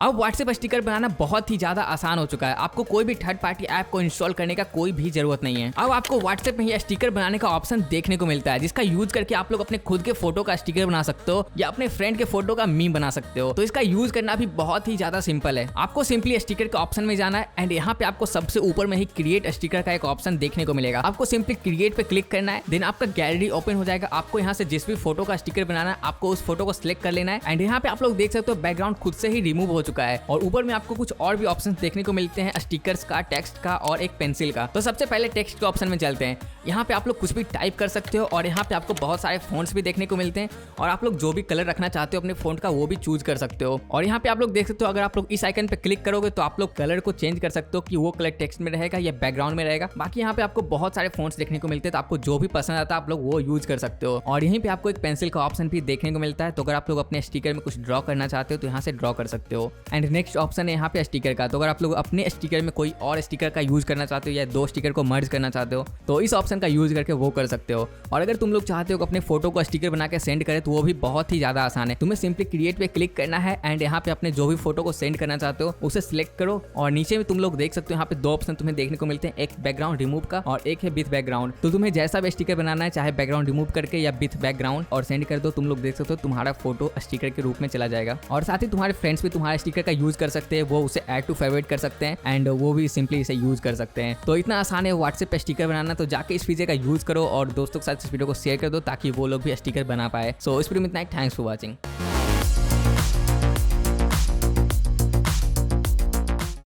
अब WhatsApp sticker बनाना बहुत ही ज्यादा आसान हो चुका है। आपको कोई भी थर्ड पार्टी ऐप को इंस्टॉल करने का कोई भी जरूरत नहीं है। अब आपको व्हाट्सएप में ही स्टिकर बनाने का ऑप्शन देखने को मिलता है, जिसका यूज करके आप लोग अपने खुद के फोटो का स्टिकर बना सकते हो या अपने फ्रेंड के फोटो का मीम बना सकते हो। तो इसका यूज करना भी बहुत ही ज्यादा सिंपल है। आपको सिंपली स्टिकर के ऑप्शन में जाना है एंड यहाँ पे आपको सबसे ऊपर में ही क्रिएट स्टिकर का एक ऑप्शन देखने को मिलेगा। आपको सिंपली क्रिएट पे क्लिक करना है, देन आपका गैलरी ओपन हो जाएगा। आपको यहाँ से जिस भी फोटो का स्टिकर बनाना है आपको उस फोटो को सिलेक्ट कर लेना है एंड यहाँ पे आप लोग देख सकते हो बैकग्राउंड खुद से ही रिमूव हो चुका है और ऊपर में आपको कुछ और भी ऑप्शंस देखने को मिलते हैं, स्टिकर्स का, टेक्स्ट का और एक पेंसिल का। तो सबसे पहले टेक्स्ट के ऑप्शन में चलते हैं। यहाँ पे आप लोग कुछ भी टाइप कर सकते हो और यहाँ पे आपको बहुत सारे फ़ॉन्ट्स भी देखने को मिलते हैं और आप लोग जो भी कलर रखना चाहते हो अपने फ़ॉन्ट का वो भी चूज कर सकते हो। और यहाँ पे आप लोग देख सकते हो, अगर आप लोग इस आइकन पे क्लिक करोगे तो आप लोग कलर को चेंज कर सकते हो कि वो कलर टेक्स्ट में रहेगा या बैकग्राउंड में रहेगा। बाकी यहाँ पे आपको बहुत सारे फ़ॉन्ट्स देखने को मिलते हैं, तो आपको जो भी पसंद आता है आप लोग वो यूज कर सकते हो। और यहीं पे आपको एक पेंसिल का ऑप्शन भी देखने को मिलता है, तो अगर आप लोग अपने स्टिकर में कुछ ड्रॉ करना चाहते हो तो यहाँ से ड्रॉ कर सकते हो। एंड नेक्स्ट ऑप्शन है यहाँ पे स्टिकर का। तो अगर आप लोग अपने स्टिकर में कोई और स्टिकर का यूज करना चाहते हो या दो स्टिकर को मर्ज करना चाहते हो तो इस ऑप्शन का यूज करके वो कर सकते हो। और अगर तुम लोग चाहते हो कि अपने फोटो को स्टिकर बना के सेंड करें तो वो भी बहुत ही ज्यादा आसान है। तुम्हें सिंपली क्रिएट पे क्लिक करना है एंड यहाँ पे अपने जो भी फोटो को सेंड करना चाहते हो उसे सिलेक्ट करो और नीचे में तुम लोग देख सकते हो यहाँ पे दो ऑप्शन तुम्हें देखने को मिलते हैं, एक बैकग्राउंड रिमूव का और एक है विथ बैकग्राउंड। तो तुम्हें जैसा भी स्टिकर बनाना है, चाहे बैकग्राउंड रिमूव करके या विथ बैकग्राउंड, और सेंड कर दो। तुम लोग देख सकते हो तुम्हारा फोटो स्टिकर के रूप में चला जाएगा और साथ ही तुम्हारे फ्रेंड्स भी तुम्हारे स्टिकर का यूज कर सकते हैं, वो उसे ऐड टू फेवरेट कर सकते हैं एंड वो भी सिंपली इसे यूज कर सकते हैं। तो इतना आसान है व्हाट्सएप पे स्टिकर बनाना। तो जाके इस फीचर का यूज करो और दोस्तों के साथ इस वीडियो को शेयर कर दो ताकि वो लोग भी स्टिकर बना पाए। सो इस वीडियो में इतना ही। Thanks for watching.